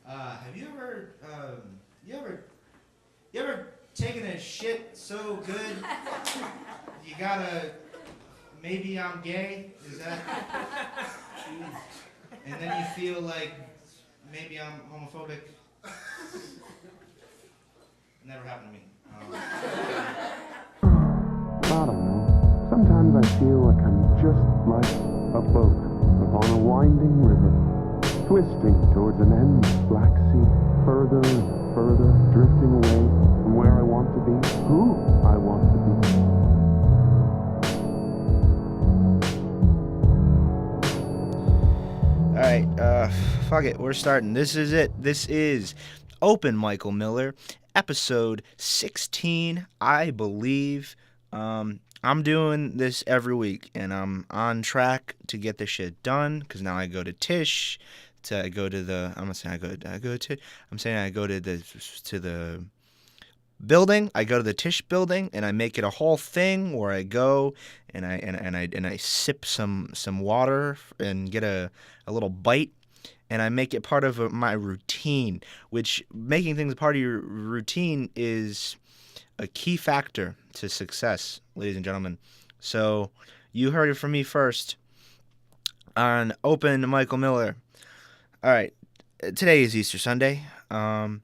Have you ever, you ever taken a shit so good you gotta, maybe I'm gay? Is that? And then you feel like maybe I'm homophobic. Never happened to me. I don't know. Sometimes I feel like I'm just like a boat upon a winding river, twisting towards an endless black sea, further and further, drifting away from where I want to be, who I want to All right, fuck it, we're starting. This is it. This is Open Michael Miller, episode 16, I believe. I'm doing this every week, and I'm on track to get this shit done. Cause now I go to Tish, I go to the. I'm not saying I go to. I'm saying I go to the building. I go to the Tish building, and I make it a whole thing where I go and I sip some water and get a little bite, and I make it part of my routine. Which making things part of your routine is a key factor to success, ladies and gentlemen. So you heard it from me first on Open Michael Miller. All right, today is Easter Sunday, and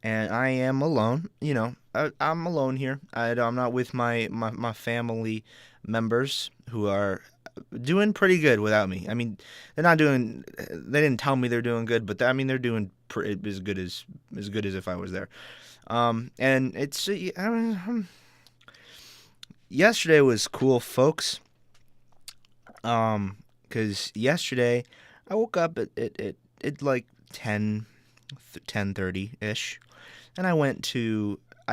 I am alone. I'm alone here. I'm not with my family members who are doing pretty good without me. I mean, they're not doing. They didn't tell me they're doing good, but I mean they're doing as good as if I was there. And it's yesterday was cool, folks. Because yesterday I woke up at like 10:30 ish, and I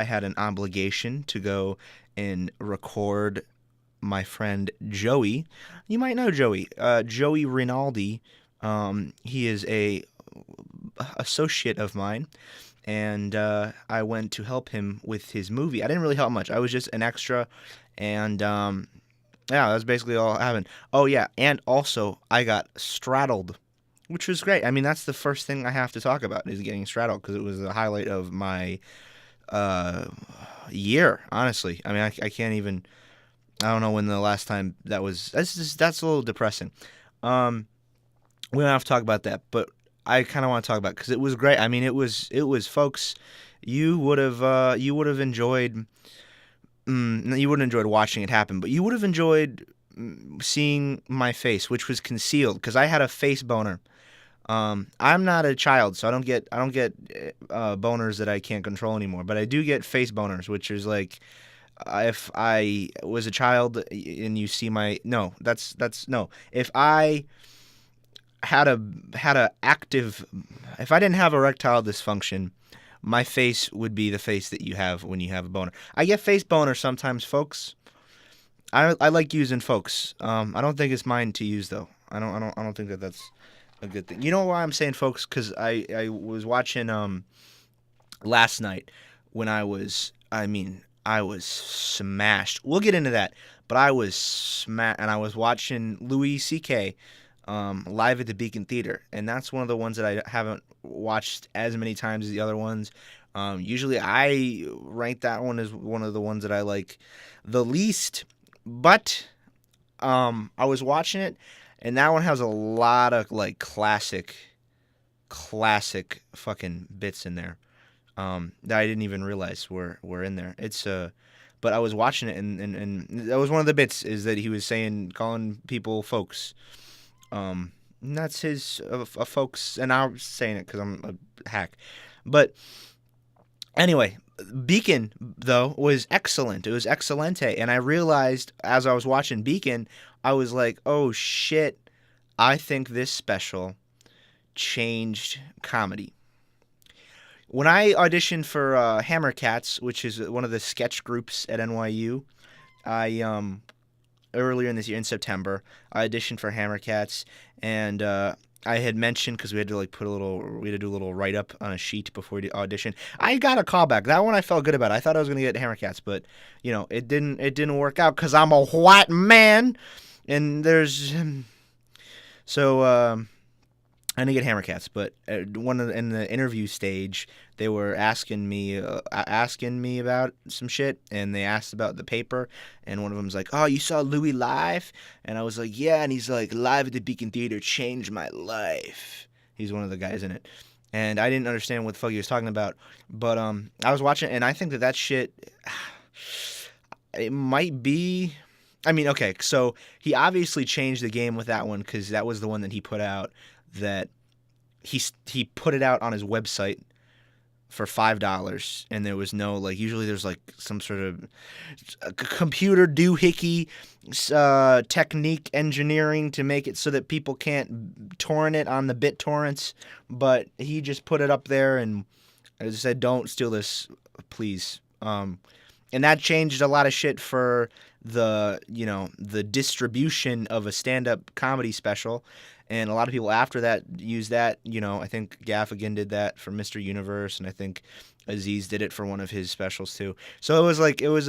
had an obligation to go and record my friend Joey. You might know Joey. Joey Rinaldi. He is a associate of mine, and I went to help him with his movie. I didn't really help much. I was just an extra, and yeah, that's basically all that happened. Oh yeah, and also I got straddled, which was great. I mean, that's the first thing I have to talk about is getting straddled because it was the highlight of my uh, year. Honestly, I mean, I can't even. I don't know when the last time that was. That's a little depressing. Um, we don't have to talk about that, but I kind of want to talk about because it was great. I mean, it was folks. You would have enjoyed. You wouldn't have enjoyed watching it happen, but you would have enjoyed seeing my face, which was concealed because I had a face boner. I'm not a child, so I don't get boners that I can't control anymore. But I do get face boners, which is like if I was a child and you see my no, that's no. If I had a active, if I didn't have erectile dysfunction, my face would be the face that you have when you have a boner. I get face boner sometimes, folks. I like using folks. I don't think it's mine to use though. I don't think that that's a good thing. You know why I'm saying folks? Because I was watching last night when I was smashed. We'll get into that, but I was smashed, and I was watching Louis C.K. Live at the Beacon Theater, and that's one of the ones that I haven't watched as many times as the other ones. Usually, I rank that one as one of the ones that I like the least, but I was watching it, and that one has a lot of like classic fucking bits in there that I didn't even realize were in there. But I was watching it, and that was one of the bits is that he was calling people folks. And that's his folks, and I'm saying it because I'm a hack. But anyway, Beacon though was excellent. It was excelente, and I realized as I was watching Beacon, I was like, oh shit, I think this special changed comedy. When I auditioned for Hammercats, which is one of the sketch groups at NYU, I earlier in this year in September, I auditioned for Hammercats, and I had mentioned because we had to do a little write up on a sheet before we audition. I got a callback. That one I felt good about. I thought I was gonna get Hammercats, but it didn't work out because I'm a white man, and there's so I didn't get Hammer Cats, but in the interview stage, they were asking me about some shit, and they asked about the paper, and one of them's like, "Oh, you saw Louis live?" And I was like, "Yeah," and he's like, "Live at the Beacon Theater changed my life." He's one of the guys in it, and I didn't understand what the fuck he was talking about, but I was watching, and I think that shit, it might be. I mean, okay, so he obviously changed the game with that one because that was the one that he put out that he put it out on his website for $5, and there was no, like, usually there's like some sort of computer doohickey technique engineering to make it so that people can't torrent it on the BitTorrents, but he just put it up there and I just said, don't steal this, please. And that changed a lot of shit for the distribution of a stand-up comedy special. And a lot of people after that used that. I think Gaffigan did that for Mr. Universe, and I think Aziz did it for one of his specials too. So it was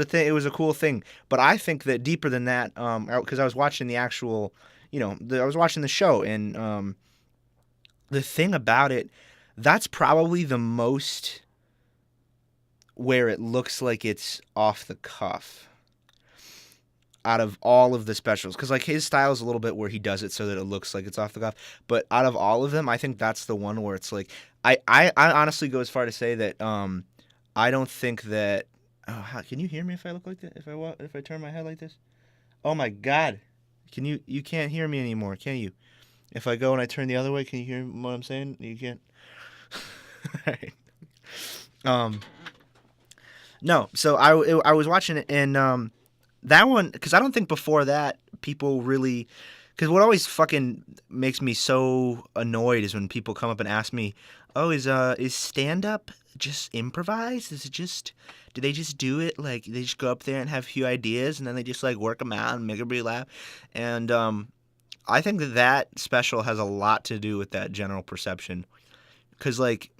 a thing. It was a cool thing. But I think that deeper than that, because I was watching the actual, I was watching the show, and the thing about it, that's probably the most where it looks like it's off the cuff out of all of the specials, because like his style is a little bit where he does it so that it looks like it's off the cuff, but out of all of them, I think that's the one where it's like I honestly go as far to say that I don't think that can you hear me if I look like that, if I turn my head like this? Oh my god, you can't hear me anymore, can you? If I go and I turn the other way, can you hear what I'm saying? You can't. All right. No, so I was watching it, and that one, because I don't think before that people really, because what always fucking makes me so annoyed is when people come up and ask me, "Oh, is stand up just improvised? Is it just, do they just do it like they just go up there and have a few ideas and then they just like work them out and make everybody laugh?" And I think that special has a lot to do with that general perception, because like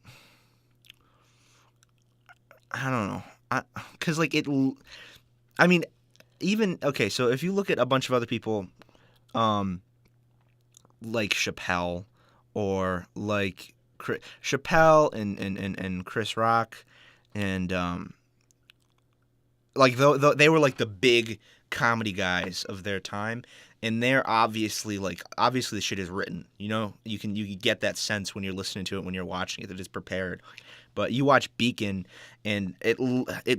I don't know, because like I mean. Even, okay, so if you look at a bunch of other people, like Chappelle, or like Chappelle and Chris Rock, and like they were like the big comedy guys of their time, and they're obviously the shit is written. You can get that sense when you're listening to it, when you're watching it, that it's prepared. But you watch Beacon, and it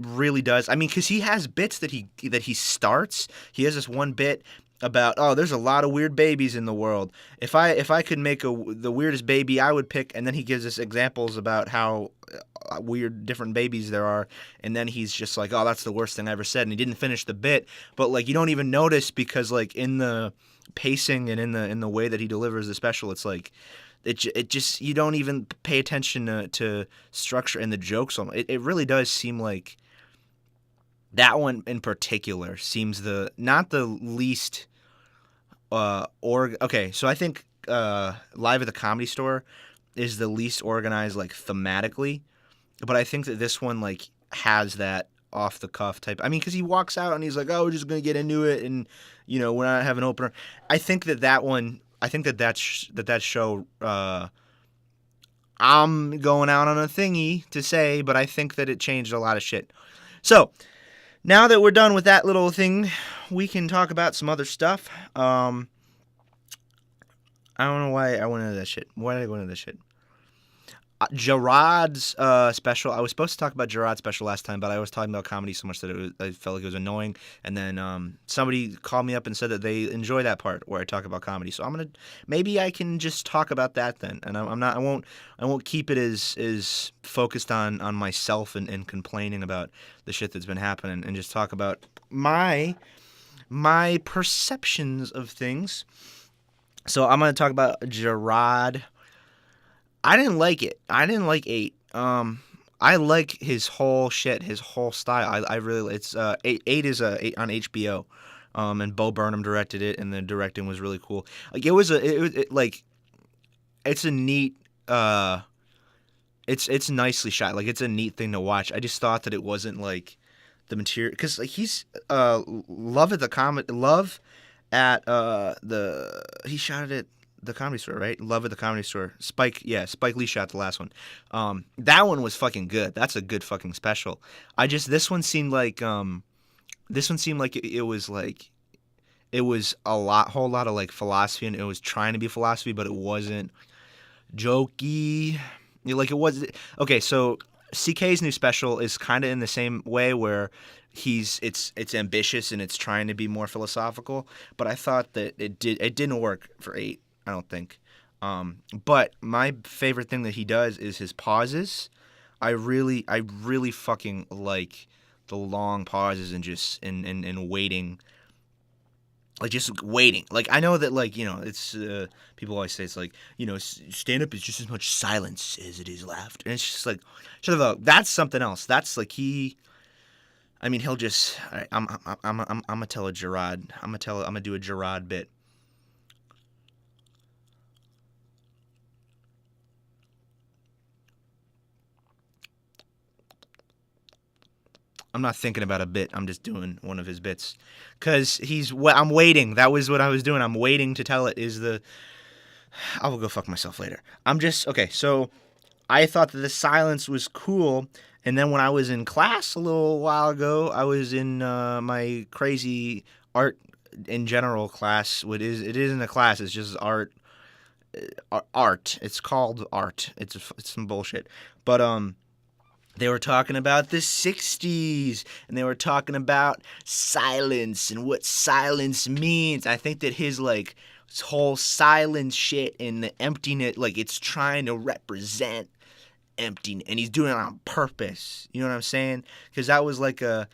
really does. I mean, because he has bits that he starts. He has this one bit about, oh, there's a lot of weird babies in the world. If I could make the weirdest baby, I would pick. And then he gives us examples about how weird different babies there are. And then he's just like, oh, that's the worst thing I ever said. And he didn't finish the bit, but like you don't even notice, because like in the pacing and in the way that he delivers the special, it's like. It just, you don't even pay attention to structure and the jokes. It really does seem like that one in particular seems not the least okay, so I think Live at the Comedy Store is the least organized, like, thematically, but I think that this one like has that off the cuff type. I mean, because he walks out and he's like, oh, we're just gonna get into it, and we're not having an opener. I think that one. I think that show, I'm going out on a thingy to say, but I think that it changed a lot of shit. So, now that we're done with that little thing, we can talk about some other stuff. I don't know why I went into that shit. Why did I go into this shit? Gerard's special. I was supposed to talk about Gerard's special last time, but I was talking about comedy so much that I felt like it was annoying. And then somebody called me up and said that they enjoy that part where I talk about comedy. So maybe I can just talk about that then. And I won't keep it as focused on myself and complaining about the shit that's been happening, and just talk about my perceptions of things. So I'm gonna talk about Gerard. I didn't like it. I didn't like 8. I like his whole shit, his whole style. I really, it's 8 is on HBO, and Bo Burnham directed it, and the directing was really cool. Like it's a neat, it's nicely shot. Like it's a neat thing to watch. I just thought that it wasn't like the material, because like he's he shot it at the Comedy Store, right? Love at the Comedy Store. Spike Lee shot the last one. That one was fucking good. That's a good fucking special. This one seemed like it was like it was whole lot of like philosophy, and it was trying to be philosophy, but it wasn't jokey. Like it was okay. So CK's new special is kind of in the same way where it's ambitious and it's trying to be more philosophical, but I thought that it didn't work for 8. I don't think. But my favorite thing that he does is his pauses. I really fucking like the long pauses and just and waiting. Like just waiting. Like I know that like, it's people always say it's like, stand up is just as much silence as it is laughter. And it's just like shut the fuck up. That's something else. That's like he'll just I'm gonna tell a Gerard. I'm gonna do a Gerard bit. I'm not thinking about a bit. I'm just doing one of his bits. Because I'm waiting. That was what I was doing. I'm waiting to tell it. I will go fuck myself later. Okay, so I thought that the silence was cool. And then when I was in class a little while ago, I was in my crazy art in general class. It isn't a class. It's just art. Art. It's called art. It's some bullshit. But, they were talking about the 60s, and they were talking about silence and what silence means. I think that his whole silence shit and the emptiness, like it's trying to represent emptiness, and he's doing it on purpose. You know what I'm saying? Because it was like a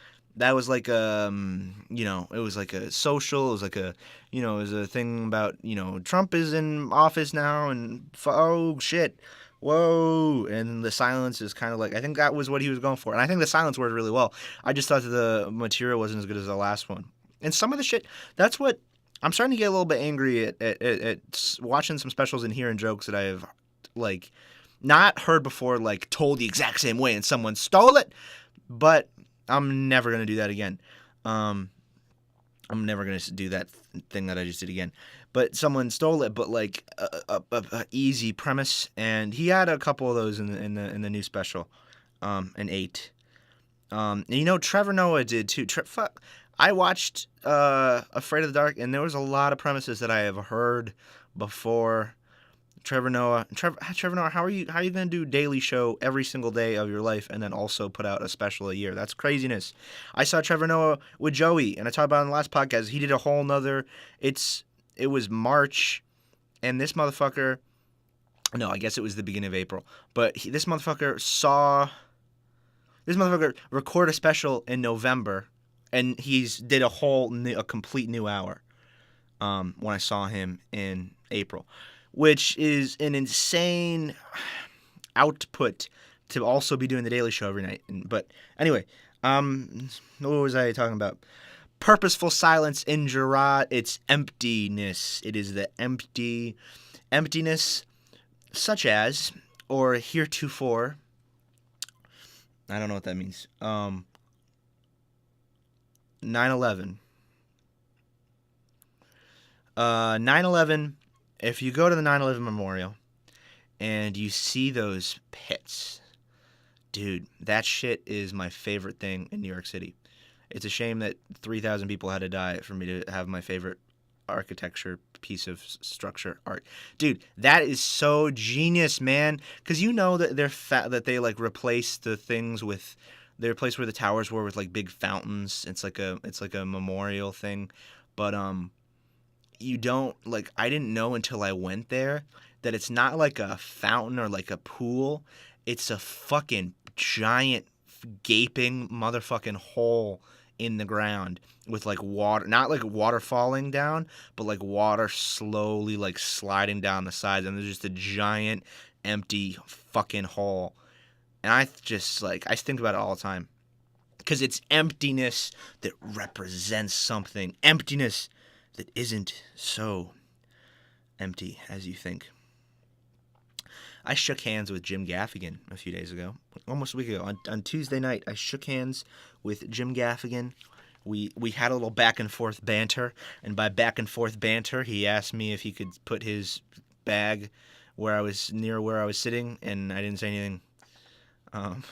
social, it was like it was a thing about, Trump is in office now, and oh shit. Whoa, and the silence is kind of like, I think that was what he was going for, and I think the silence worked really well. I just thought that the material wasn't as good as the last one, and some of the shit, that's what, I'm starting to get a little bit angry at watching some specials and hearing jokes that I have, like, not heard before, like, told the exact same way, and someone stole it, but I'm never going to do that again. I'm never going to do that thing that I just did again. But someone stole it, but like a easy premise, and he had a couple of those in the new special, in 8. And Trevor Noah did too. I watched Afraid of the Dark, and there was a lot of premises that I have heard before. Trevor Noah, how are you going to do Daily Show every single day of your life and then also put out a special a year? That's craziness. I saw Trevor Noah with Joey, and I talked about it in the last podcast. He did a whole nother. It was March, and this motherfucker. No, I guess it was the beginning of April. But this motherfucker record a special in November, and did a complete new hour. When I saw him in April, which is an insane output to also be doing the Daily Show every night. But anyway, what was I talking about? Purposeful silence in Gerard. It's emptiness. It is the emptiness, such as, or heretofore. I don't know what that means. 9/11. 9/11. If you go to the 9/11 memorial and you see those pits, dude, that shit is my favorite thing in New York City. It's a shame that 3,000 people had to die for me to have my favorite architecture piece of structure art. Dude, that is so genius, man. Because that that they like replace the things with, they replace where the towers were with like big fountains. It's like a memorial thing. But you don't, like, I didn't know until I went there that it's not like a fountain or like a pool. It's a fucking giant gaping motherfucking hole in the ground with like water, not like water falling down, but like water slowly like sliding down the sides, and there's just a giant empty fucking hole. And I think about it all the time, because it's emptiness that represents something, emptiness that isn't so empty as you think. I shook hands with Jim Gaffigan a few days ago, almost a week ago. On Tuesday night, I shook hands with Jim Gaffigan. we had a little back and forth banter, and by back and forth banter, he asked me if he could put his bag where I was near where I was sitting, and I didn't say anything. Um,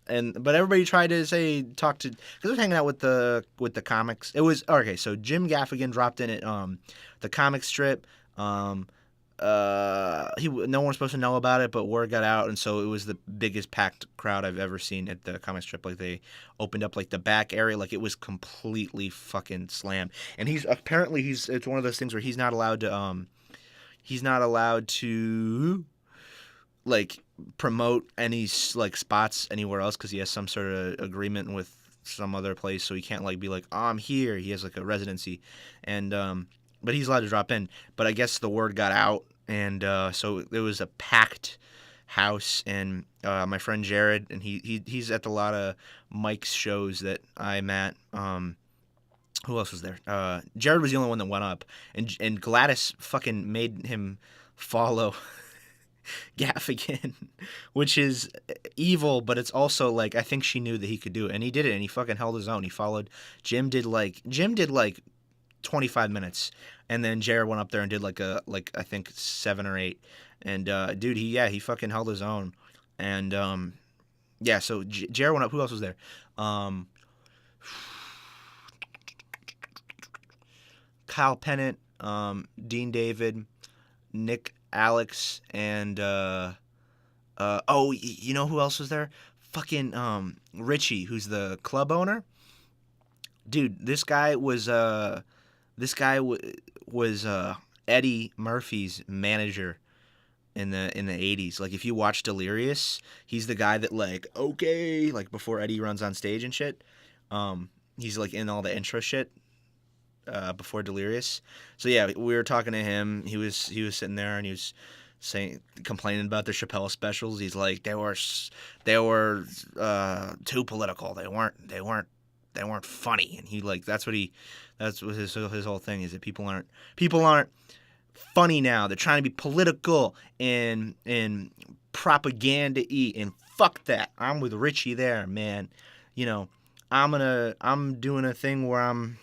but everybody tried to talk to, because I was hanging out with the comics. It was okay. So Jim Gaffigan dropped in at the comic strip. No one was supposed to know about it, but word got out, and so it was the biggest packed crowd I've ever seen at the comic strip. Like, they opened up like the back area, like it was completely fucking slammed. And it's one of those things where he's not allowed to like promote any like spots anywhere else because he has some sort of agreement with some other place, so he can't like be like, oh, I'm here. He has like a residency, and but he's allowed to drop in. But I guess the word got out, and so it was a packed house. And my friend Jared, and he's at a lot of Mike's shows that I'm at. Who else was there? Jared was the only one that went up, and Gladys fucking made him follow Gaffigan, which is evil, but it's also like I think she knew that he could do it, and he did it, and he fucking held his own. He followed. Jim did like 25 minutes, and then Jared went up there and did like I think 7 or 8, and dude, he fucking held his own, and yeah, so Jared went up. Who else was there? Kyle Pennant, Dean David, Nick, Alex, and you know who else was there? Fucking Richie, who's the club owner. Dude, this guy was Eddie Murphy's manager in the 80s. Like, if you watch Delirious, he's the guy that like before Eddie runs on stage and shit. He's like in all the intro shit before Delirious. So yeah, we were talking to him. He was sitting there and he was complaining about the Chappelle specials. He's like, they were too political. They weren't funny. And he like that's what his whole thing is, that people aren't funny now. They're trying to be political and propaganda-y, and fuck that. I'm with Richie there, man. You know, I'm doing a thing where I'm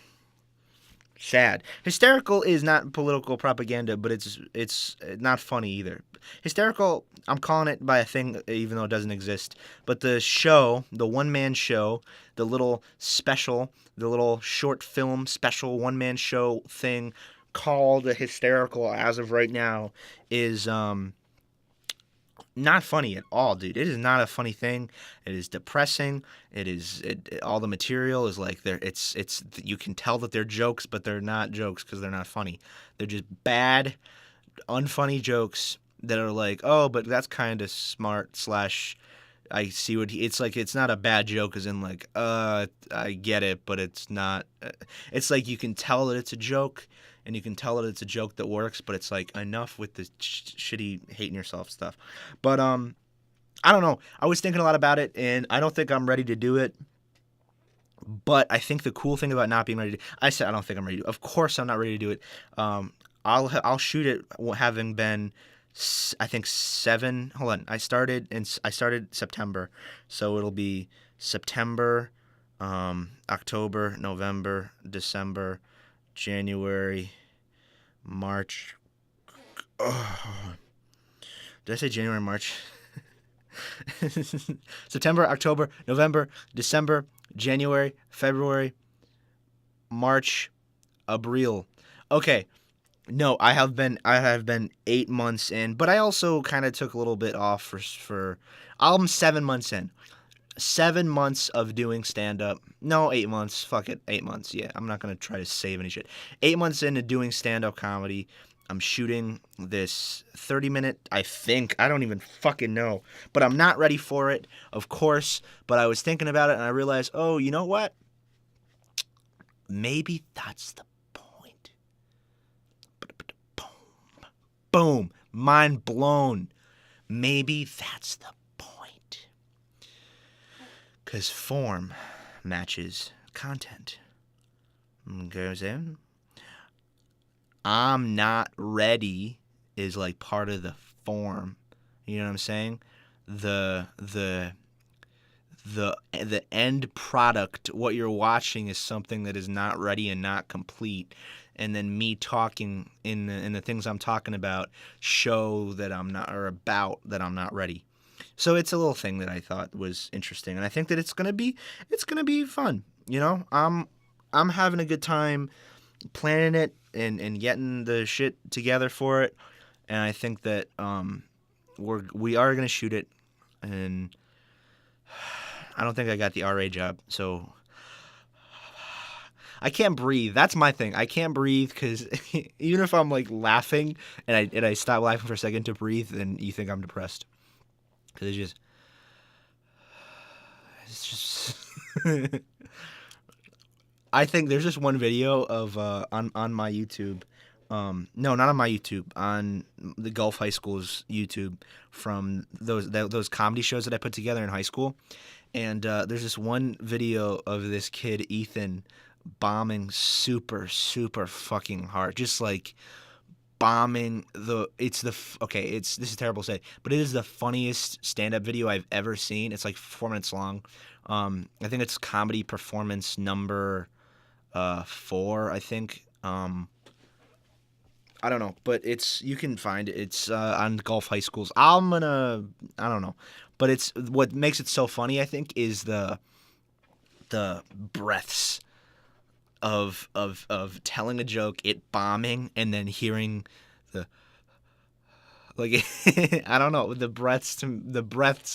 sad. Hysterical is not political propaganda, but it's not funny either. Hysterical, I'm calling it by a thing, even though it doesn't exist. But the show, the one-man show, the little special, the little short film special one-man show thing called Hysterical as of right now is not funny at all, dude. It is not a funny thing. It is depressing. All the material is like it's you can tell that they're jokes, but they're not jokes because they're not funny. They're just bad, unfunny jokes that are like, oh, but that's kind of smart / I see what it's like. It's not a bad joke as in like, I get it, but it's not. It's like you can tell that it's a joke, and you can tell that it's a joke that works, but it's like enough with the shitty hating yourself stuff. But I don't know. I was thinking a lot about it, and I don't think I'm ready to do it. But I think the cool thing about not being ready to, I said I don't think I'm ready to. Of course I'm not ready to do it. I'll shoot it having been, I think 7. Hold on. I started September, so it'll be September, October, November, December, January, March. Oh. Did I say January, March? September, October, November, December, January, February, March, April. Okay. No, I have been 8 months in, but I also kind of took a little bit off for I'm 7 months in. 7 months of doing stand-up. No, 8 months. Fuck it. 8 months. Yeah, I'm not going to try to save any shit. 8 months into doing stand-up comedy. I'm shooting this 30-minute, I think. I don't even fucking know. But I'm not ready for it, of course. But I was thinking about it, and I realized, oh, you know what? Maybe that's the point. Boom. Mind blown. Maybe that's the point. Because form matches content. Goes in. I'm not ready is like part of the form. You know what I'm saying? The the end product, what you're watching, is something that is not ready and not complete. And then me talking in the things I'm talking about show that I'm not, or about that I'm not ready. So it's a little thing that I thought was interesting, and I think that it's gonna be fun. You know, I'm having a good time planning it and getting the shit together for it, and I think that we are gonna shoot it, and I don't think I got the RA job, so I can't breathe. That's my thing. I can't breathe because even if I'm like laughing and I stop laughing for a second to breathe, then you think I'm depressed. Because it's just. I think there's just one video of on my YouTube. No, not on my YouTube. On the Gulf High School's YouTube from those comedy shows that I put together in high school. And there's this one video of this kid Ethan bombing super fucking hard, just like bombing this is terrible to say, but it is the funniest stand-up video I've ever seen. It's like 4 minutes long. I think it's comedy performance number 4, I think. I don't know, but you can find it. It's on Gulf High Schools. I don't know, but it's what makes it so funny, I think, is the breaths of telling a joke, it bombing, and then hearing the like I don't know, the breaths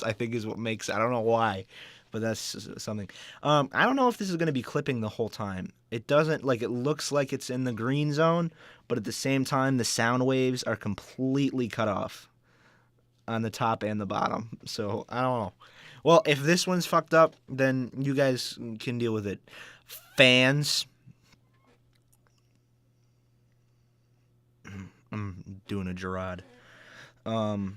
I think is what makes, I don't know why, but that's something. I don't know if this is going to be clipping the whole time. It doesn't, like, it looks like it's in the green zone, but at the same time the sound waves are completely cut off on the top and the bottom. So I don't know. Well, if this one's fucked up, then you guys can deal with it. Fans. I'm doing a Gerard. What am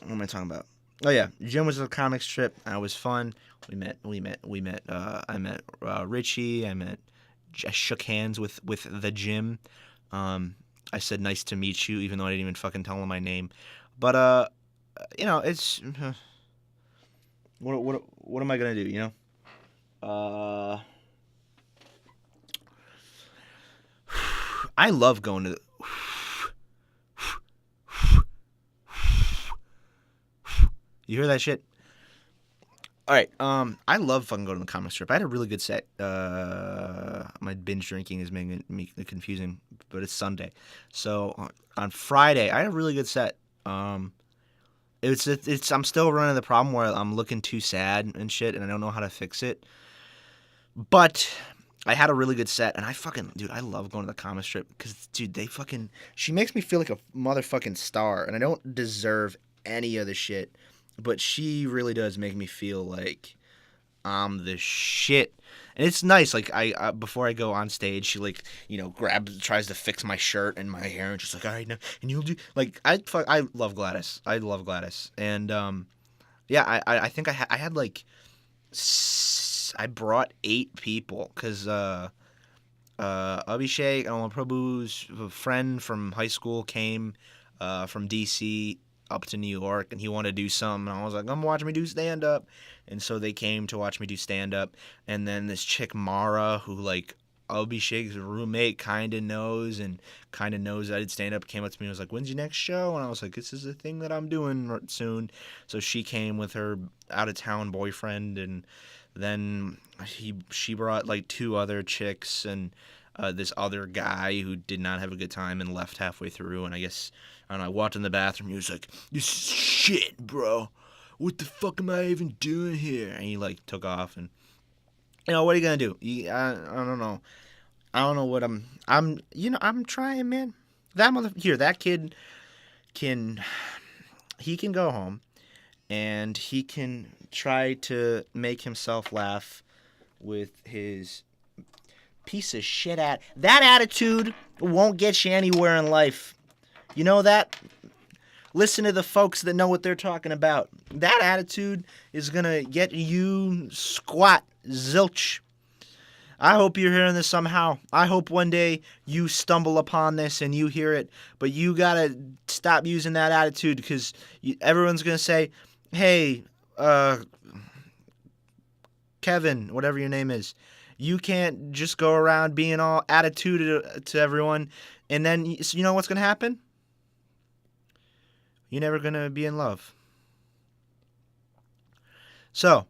I talking about? Oh yeah, Jim was a comic strip. I was fun. We met. I met Richie. I shook hands with the Jim. I said nice to meet you, even though I didn't even fucking tell him my name. But you know, it's what am I gonna do? You know. I love going to. You hear that shit? All right. I love fucking going to the comic strip. I had a really good set. My binge drinking is making it confusing, but it's Sunday. So on Friday, I had a really good set. I'm still running the problem where I'm looking too sad and shit, and I don't know how to fix it. But I had a really good set, and I love going to the comic strip because, dude, she makes me feel like a motherfucking star, and I don't deserve any of the shit. But she really does make me feel like I'm the shit. And it's nice. Like, I before I go on stage, she, like, you know, tries to fix my shirt and my hair, and just like, all right, now, and you'll do, like, I love Gladys. I love Gladys. And yeah, I think I had like I brought 8 people because Abhishek, Prabhu's friend from high school came from DC up to New York, and he wanted to do something, and I was like, come watch me do stand-up, and so they came to watch me do stand-up, and then this chick, Mara, who, like, Abhishek's roommate kind of knows that I did stand-up, came up to me and was like, when's your next show? And I was like, this is a thing that I'm doing soon. So she came with her out-of-town boyfriend, and then she brought, like, 2 other chicks, and this other guy who did not have a good time and left halfway through, and I guess, I don't know, I walked in the bathroom, he was like, this is shit, bro. What the fuck am I even doing here? And he, like, took off, and, you know, what are you gonna do? I don't know. I don't know what I'm trying, man. That kid can go home, and he can try to make himself laugh with his piece of shit that attitude won't get you anywhere in life. You know that? Listen to the folks that know what they're talking about. That attitude is gonna get you squat, zilch. I hope you're hearing this somehow. I hope one day you stumble upon this and you hear it, but you gotta stop using that attitude, because everyone's gonna say, hey, Kevin, whatever your name is. You can't just go around being all attitude to everyone, and then you know what's gonna happen? You're never gonna be in love. So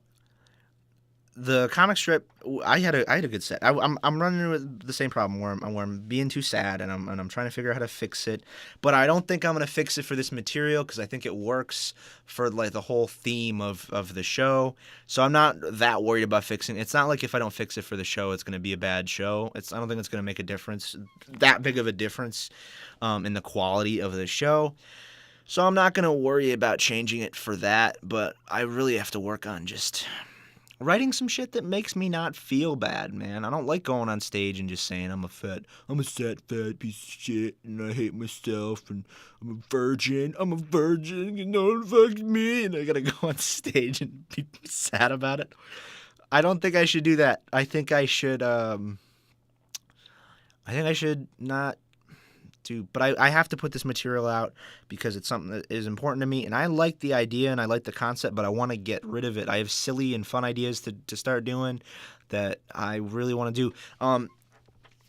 the comic strip, I had a good set. I'm running into the same problem where I'm being too sad, and I'm trying to figure out how to fix it. But I don't think I'm gonna fix it for this material because I think it works for like the whole theme of the show. So I'm not that worried about fixing it. It's not like if I don't fix it for the show, it's gonna be a bad show. I don't think it's gonna make a difference, that big of a difference, in the quality of the show. So I'm not gonna worry about changing it for that. But I really have to work on just writing some shit that makes me not feel bad, man. I don't like going on stage and just saying I'm a sad, fat piece of shit, and I hate myself, and I'm a virgin, and no one fucks me, and I gotta go on stage and be sad about it. I don't think I should do that. I think I should not do, but I have to put this material out because it's something that is important to me, and I like the idea and I like the concept, but I want to get rid of it. I have silly and fun ideas to start doing that I really want to do. I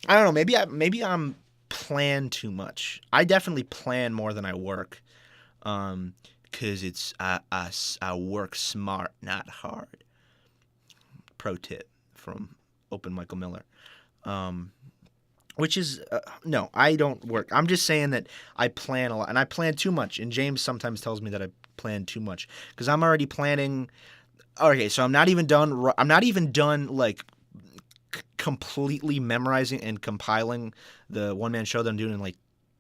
don't know. Maybe I'm plan too much. I definitely plan more than I work. Because it's I work smart, not hard. Pro tip from Open Michael Miller. Which is, no, I don't work. I'm just saying that I plan a lot, and I plan too much. And James sometimes tells me that I plan too much because I'm already planning. Okay, so I'm not even done. I'm not even done like completely memorizing and compiling the one-man show that I'm doing in like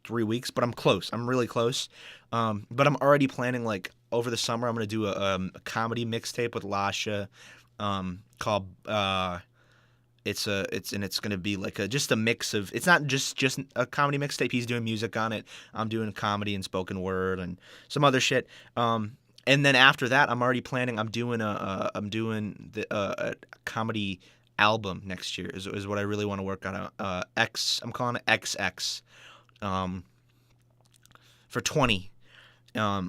3 weeks, but I'm close. I'm really close. But I'm already planning like over the summer. I'm gonna do a comedy mixtape with Lasha, called. It's gonna be like just a mix of, it's not just a comedy mixtape. He's doing music on it. I'm doing comedy and spoken word and some other shit. And then after that, I'm already planning. I'm doing a comedy album next year. Is what I really want to work on. I'm calling it XX, for 20,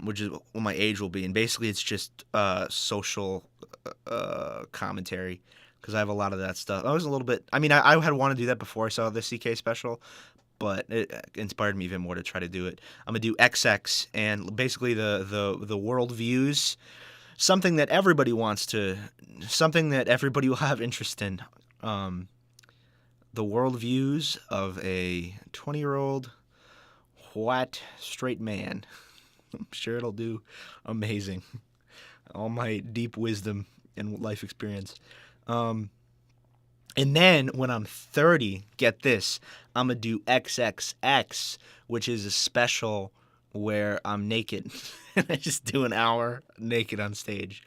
which is what my age will be. And basically, it's just social commentary. Because I have a lot of that stuff. I was a little bit. I mean, I had wanted to do that before I saw the CK special, but it inspired me even more to try to do it. I'm gonna do XX, and basically the world views something that everybody will have interest in. The world views of a 20-year-old white straight man. I'm sure it'll do amazing. All my deep wisdom and life experience. And then when I'm 30, get this, I'm going to do XXX, which is a special where I'm naked. And I just do an hour naked on stage.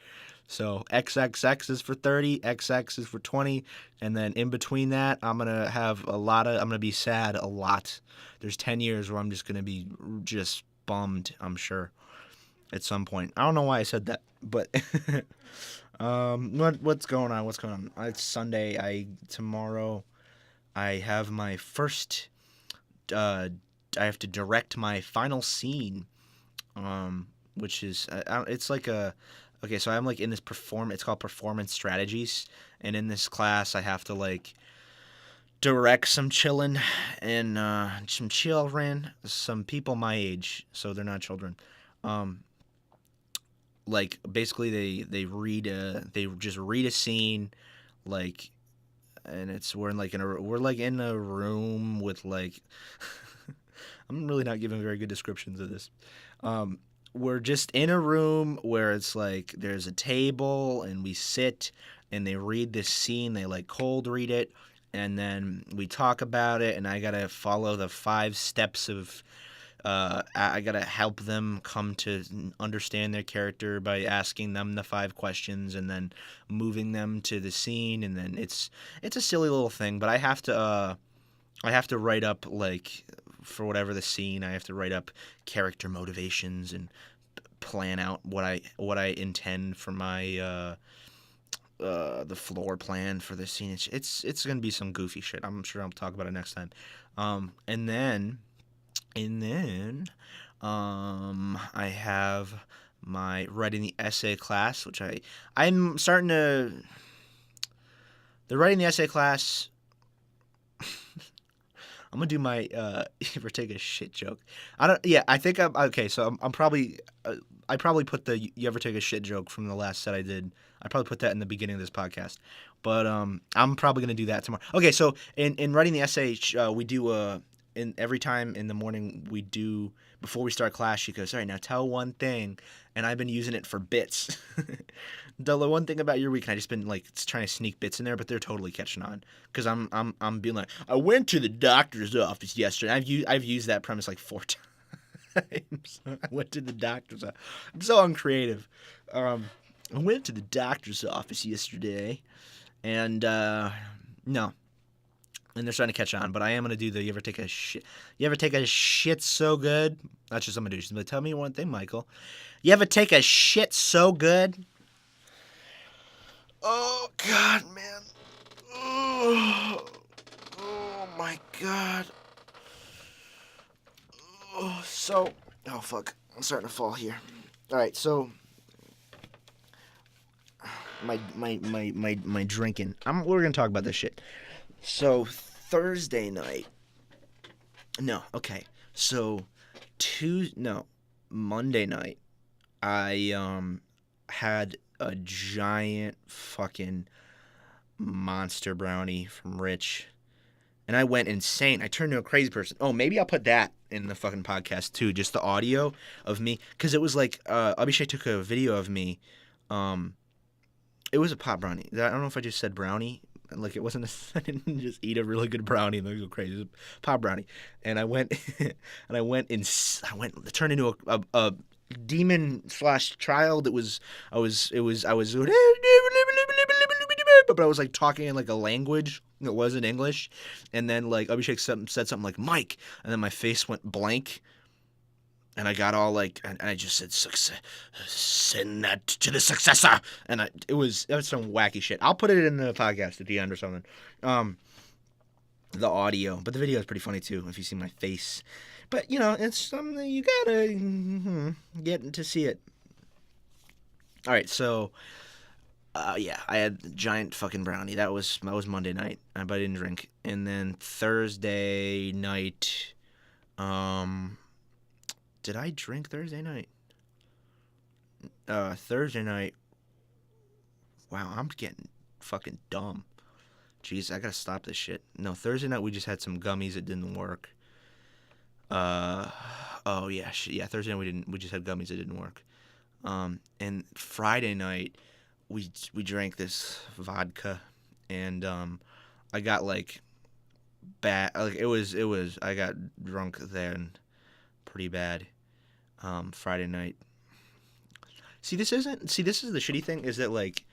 So XXX is for 30, XX is for 20, and then in between that, I'm going to be sad a lot. There's 10 years where I'm just going to be just bummed, I'm sure, at some point. I don't know why I said that, but... what's going on? It's Sunday. Tomorrow I have my first, I have to direct my final scene, which is, it's like okay, so I'm like in this it's called Performance Strategies, and in this class I have to like direct some children, some people my age, so they're not children, like basically they just read a scene, like, and we're in a room with like I'm really not giving very good descriptions of this. We're just in a room where it's like there's a table and we sit and they read this scene, they like cold read it, and then we talk about it, and I gotta follow the 5 steps of I gotta help them come to understand their character by asking them the 5 questions and then moving them to the scene, and then it's a silly little thing, but I have to write up, like, for whatever the scene, I have to write up character motivations and plan out what I intend for my the floor plan for the scene. It's gonna be some goofy shit. I'm sure I'll talk about it next time. And then I have my writing the essay class, which I'm starting to The writing the essay class. I'm gonna do my you ever take a shit joke. I don't. Yeah, I think I'm okay. So I'm probably I probably put the you ever take a shit joke from the last set I did. I probably put that in the beginning of this podcast, but I'm probably gonna do that tomorrow. Okay, so in writing the essay, we do in every time in the morning we do before we start class. She goes, all right, now tell one thing, and I've been using it for bits. The one thing about your week, and I just been like trying to sneak bits in there, but they're totally catching on because I'm being like, I went to the doctor's office yesterday. I've used that premise like 4 times. I went to the doctor's office. I'm so uncreative. I went to the doctor's office yesterday, and no, and they're starting to catch on. But I am gonna do the you ever take a shit? You ever take a shit so good? That's just what I'm gonna do. She's gonna tell me one thing, Michael. You ever take a shit so good? Oh God, man. Oh my God. Oh fuck. I'm starting to fall here. All right, so my drinking. We're gonna talk about this shit. So Thursday night. No, okay. So Monday night. I had a giant fucking monster brownie from Rich, and I went insane. I turned into a crazy person. Oh, maybe I'll put that in the fucking podcast too, just the audio of me, because it was like Abhishek took a video of me. It was a pop brownie. I don't know if I just said brownie. Like it wasn't. I didn't just eat a really good brownie and then go crazy. It was a pop brownie, and I went It turned into a demon / child. I was but I was like talking in like a language that wasn't English, and then like Abhishek said something like Mike, and then my face went blank, and I got all like, and I just said send that to the successor, and it was some wacky shit. I'll put it in the podcast at the end or something. The audio, but the video is pretty funny too if you see my face. But you know, it's something you gotta get to see it. All right, so yeah, I had a giant fucking brownie. That was Monday night, but I didn't drink. And then Thursday night, did I drink Thursday night? Thursday night. Wow, I'm getting fucking dumb. Jeez, I gotta stop this shit. No, Thursday night we just had some gummies that didn't work. Oh yeah, Thursday night we just had gummies that didn't work. And Friday night we drank this vodka, and I got like bad. Like it was I got drunk then, pretty bad. Friday night. This is the shitty thing is that like,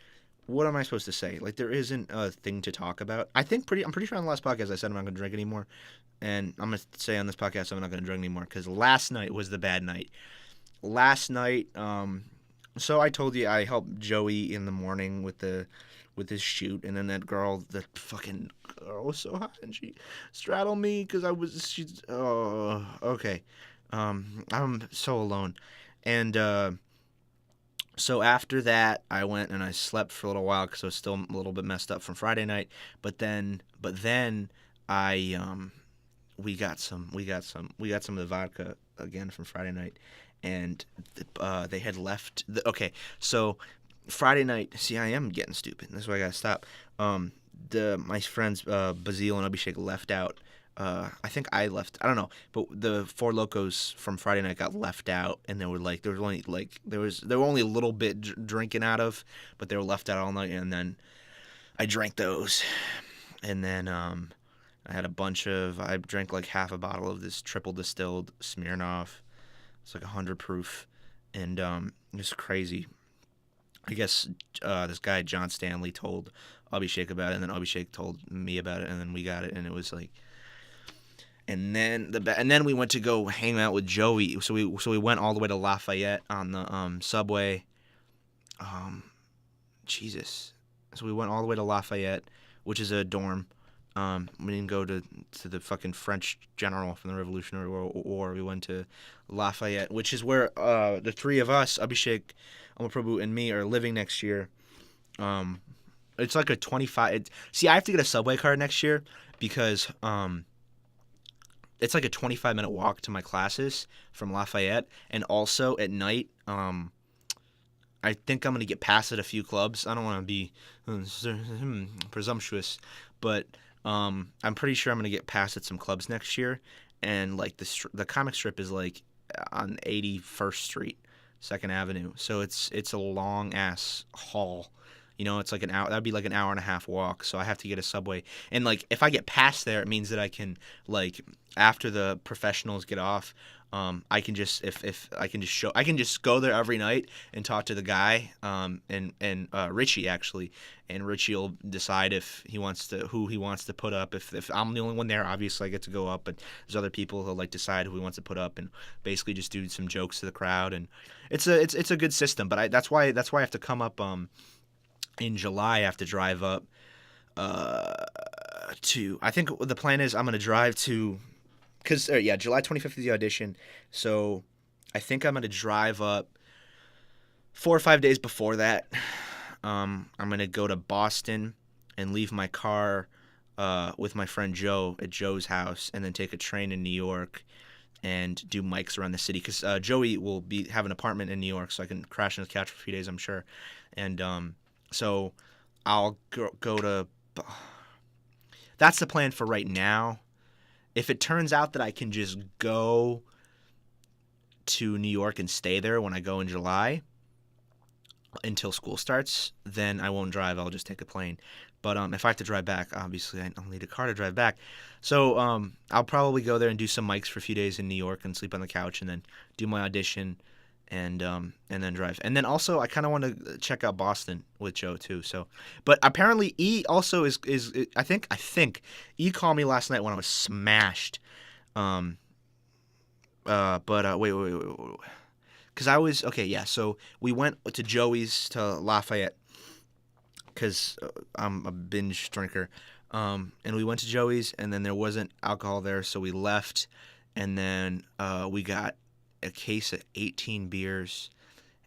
what am I supposed to say? Like there isn't a thing to talk about. I'm pretty sure on the last podcast I said I'm not gonna drink anymore. And I'm going to say on this podcast I'm not going to drink anymore because last night was the bad night. Last night, so I told you I helped Joey in the morning with his shoot, and then that fucking girl was so hot, and she straddled me because okay. I'm so alone. And so after that, I went and I slept for a little while because I was still a little bit messed up from Friday night. But then I we got some of the vodka again from Friday night, and they had left. Okay, so Friday night. See, I am getting stupid. That's why I gotta stop. My friends Bazil and Abhishek left out. I think I left. I don't know, but the Four Locos from Friday night got left out, and there were only a little bit drinking out of, but they were left out all night, and then I drank those, and then I had I drank like half a bottle of this triple distilled Smirnoff. It's like 100 proof, and it's crazy. I guess this guy John Stanley told Abhishek about it, and then Abhishek told me about it, and then we got it, and it was like, and then we went to go hang out with Joey. So we went all the way to Lafayette on the subway. Jesus. So we went all the way to Lafayette, which is a dorm. We didn't go to the fucking French general from the Revolutionary War. We went to Lafayette, which is where the three of us, Abhishek, Amaprabhu, and me, are living next year. It's like a 25. See, I have to get a subway card next year because it's like a 25-minute walk to my classes from Lafayette, and also at night, I think I'm gonna get passed at a few clubs. I don't want to be presumptuous, but I'm pretty sure I'm gonna get passed at some clubs next year, and like the comic strip is like on 81st Street, Second Avenue, so it's a long ass haul. You know, it's like an hour. That'd be like an hour and a half walk. So I have to get a subway, and like if I get past there, it means that I can like after the professionals get off, I can just if I can just go there every night and talk to the guy, and Richie actually, and Richie will decide if he wants to who he wants to put up. If I'm the only one there, obviously I get to go up, but there's other people who'll like decide who he wants to put up, and basically just do some jokes to the crowd, and it's a good system. But that's why I have to come up in July. I have to drive up to. I think the plan is I'm gonna drive to. Because, yeah, July 25th is the audition. So I think I'm going to drive up 4 or 5 days before that. I'm going to go to Boston and leave my car with my friend Joe at Joe's house, and then take a train in New York and do mics around the city. Because Joey will have an apartment in New York, so I can crash on his couch for a few days, I'm sure. And so I'll go to... That's the plan for right now. If it turns out that I can just go to New York and stay there when I go in July until school starts, then I won't drive. I'll just take a plane. But if I have to drive back, obviously I'll need a car to drive back. So I'll probably go there and do some mics for a few days in New York and sleep on the couch, and then do my audition, and then drive. And then also I kind of want to check out Boston with Joe too. So, but apparently E also is I think E called me last night when I was smashed. Wait, because I was okay. Yeah, so we went to Joey's to Lafayette because I'm a binge drinker. And we went to Joey's, and then there wasn't alcohol there, so we left, and then we got a case of 18 beers,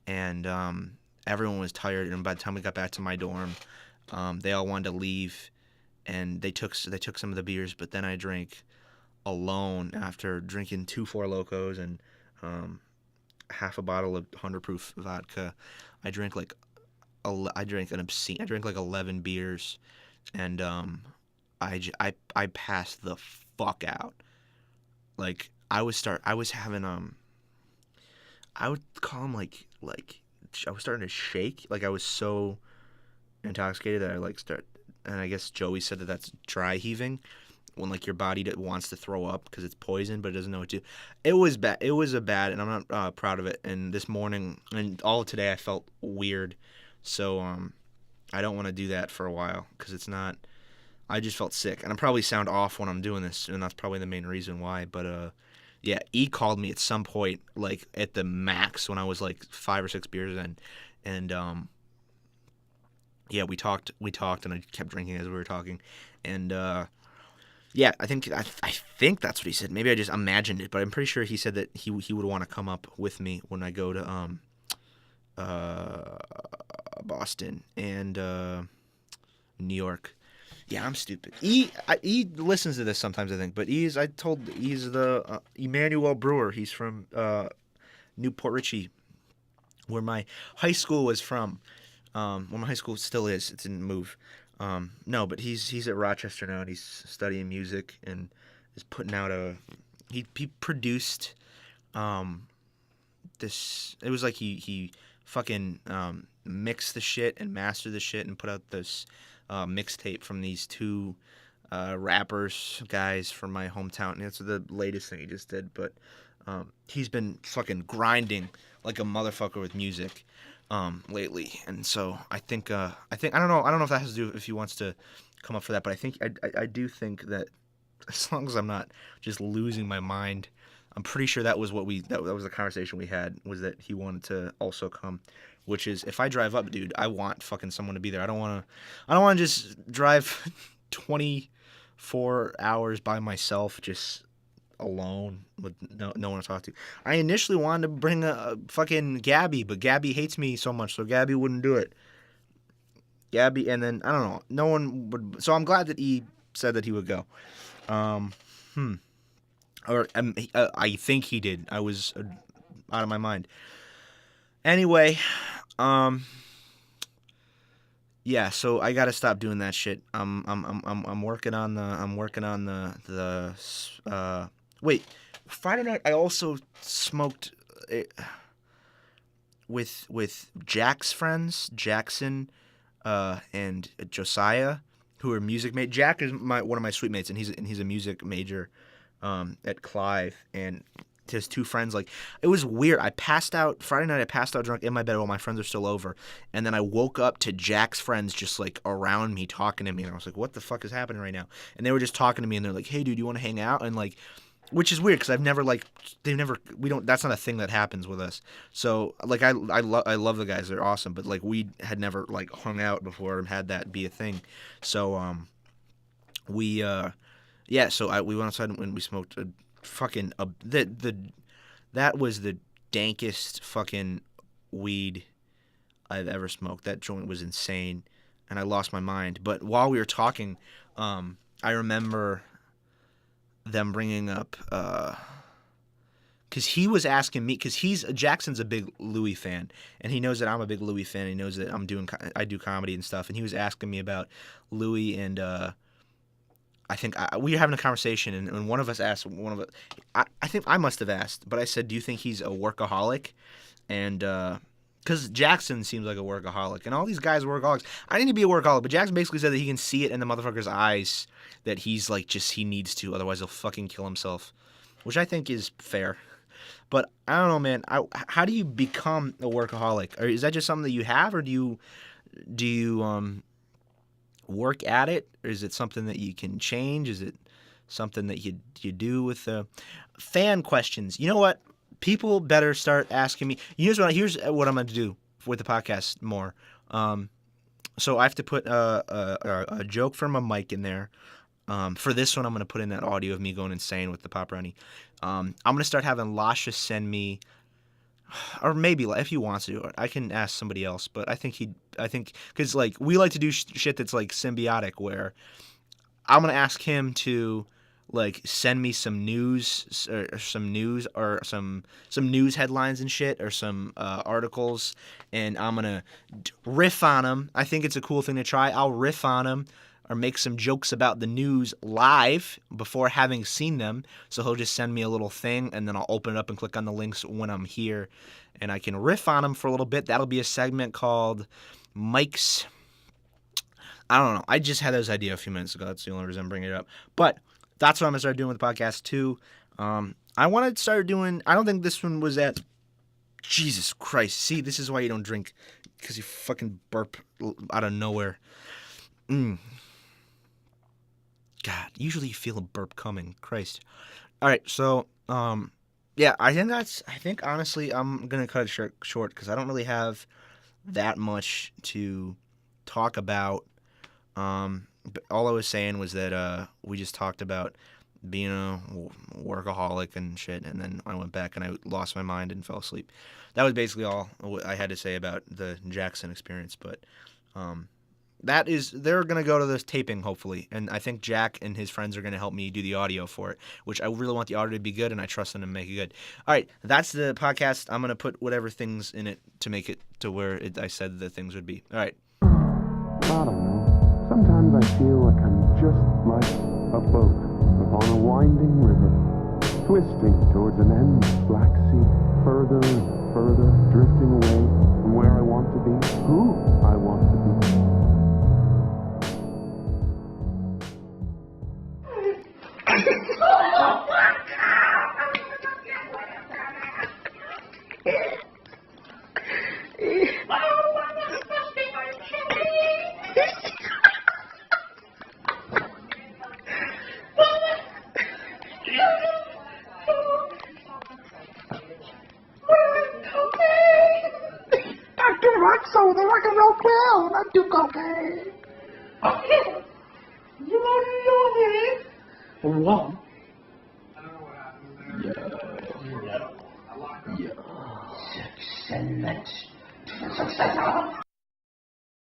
and everyone was tired, and by the time we got back to my dorm, they all wanted to leave, and they took some of the beers, but then I drank alone after drinking 2 Four Locos and half a bottle of 100 proof vodka. I drank like 11 beers, and I passed the fuck out. Like I was having I would call them like I was starting to shake. Like I was so intoxicated that and I guess Joey said that that's dry heaving, when like your body wants to throw up because it's poison but it doesn't know what to do. It was bad. It was a bad, and I'm not proud of it. And this morning and all of today I felt weird. So I don't want to do that for a while because it's not. I just felt sick, and I probably sound off when I'm doing this, and that's probably the main reason why. But yeah, E called me at some point, like at the max when I was like 5 or 6 beers in, and yeah, we talked, and I kept drinking as we were talking, and yeah, I think that's what he said. Maybe I just imagined it, but I'm pretty sure he said that he would want to come up with me when I go to Boston and New York. Yeah, I'm stupid. E listens to this sometimes, I think, but he's the Emmanuel Brewer. He's from Newport Richey, where my high school was from. Where my high school still is. It didn't move. No, but he's at Rochester now, and he's studying music and is putting out he produced this. It was like he fucking mixed the shit and mastered the shit and put out this mixtape from these 2 rappers guys from my hometown, and that's the latest thing he just did. But he's been fucking grinding like a motherfucker with music lately, and so I think I don't know if that has to do if he wants to come up for that, but I think I do think that as long as I'm not just losing my mind, I'm pretty sure that was that was the conversation we had, was that he wanted to also come. Which is, if I drive up, dude, I want fucking someone to be there. I don't want to just drive 24 hours by myself, just alone with no one to talk to. I initially wanted to bring a fucking Gabby, but Gabby hates me so much, so Gabby wouldn't do it. Gabby, and then I don't know. No one would. So I'm glad that he said that he would go. Um, or I think he did. I was out of my mind. Anyway, um, yeah. So I gotta stop doing that shit. I'm working on the. Wait, Friday night I also smoked with Jack's friends, Jackson, and Josiah, who are music major. Jack is one of my suite mates, and he's a music major at Clive, and his two friends. Like, it was weird. I passed out Friday night. I passed out drunk in my bed while my friends are still over, and then I woke up to Jack's friends just like around me talking to me, and I was like, "What the fuck is happening right now?" And they were just talking to me, and they're like, "Hey, dude, you want to hang out?" And like, which is weird because we don't, that's not a thing that happens with us. So like I love the guys, they're awesome, but like we had never like hung out before and had that be a thing. So we yeah, so we went outside and we smoked a fucking that was the dankest fucking weed I've ever smoked. That joint was insane, and I lost my mind. But while we were talking, I remember them bringing up because he was asking me, because Jackson's a big Louis fan, and he knows that I'm a big Louis fan. He knows that I do comedy and stuff, and he was asking me about Louis, and I think we were having a conversation, and one of us asked I think I must have asked, but I said, "Do you think he's a workaholic?" And because Jackson seems like a workaholic, and all these guys are workaholics. I need to be a workaholic, but Jackson basically said that he can see it in the motherfucker's eyes that he's like he needs to, otherwise he'll fucking kill himself, which I think is fair. But I don't know, man. How do you become a workaholic? Or is that just something that you have, or do you work at it, or is it something that you can change? Is it something that you do with the fan questions? You know what? People better start asking me. Here's what I'm going to do with the podcast more. So I have to put a joke from a mic in there. For this one, I'm going to put in that audio of me going insane with the pop brownie. I'm going to start having Lasha send me, or maybe if he wants to, I can ask somebody else. But I think because like we like to do shit that's like symbiotic, where I'm going to ask him to like send me some news or some news headlines and shit, or some articles, and I'm gonna riff on them. I think it's a cool thing to try. I'll riff on them or make some jokes about the news live before having seen them. So he'll just send me a little thing, and then I'll open it up and click on the links when I'm here, and I can riff on them for a little bit. That'll be a segment called Mike's. I don't know. I just had this idea a few minutes ago. That's the only reason I'm bringing it up. But that's what I'm going to start doing with the podcast, too. I want to start doing... I don't think this one was at... Jesus Christ. See, this is why you don't drink. Because you fucking burp out of nowhere. God, usually you feel a burp coming. Christ. All right, so... yeah, I think honestly, I'm going to cut it short because I don't really have that much to talk about. But all I was saying was that we just talked about being a workaholic and shit, and then I went back and I lost my mind and fell asleep. That was basically all I had to say about the Jackson experience. But they're gonna go to this taping hopefully, and I think Jack and his friends are gonna help me do the audio for it, which I really want the audio to be good, and I trust them to make it good. All right, that's the podcast. I'm gonna put whatever things in it to make it to where I said the things would be. All right. I don't know. Sometimes I feel like I'm just like a boat upon a winding river, twisting towards an endless black sea, further and further, drifting away from where I want to be, who I want to be. Dr. Roxo, the rock and roll clown, I do cocaine. You know it. One. Yeah. Success.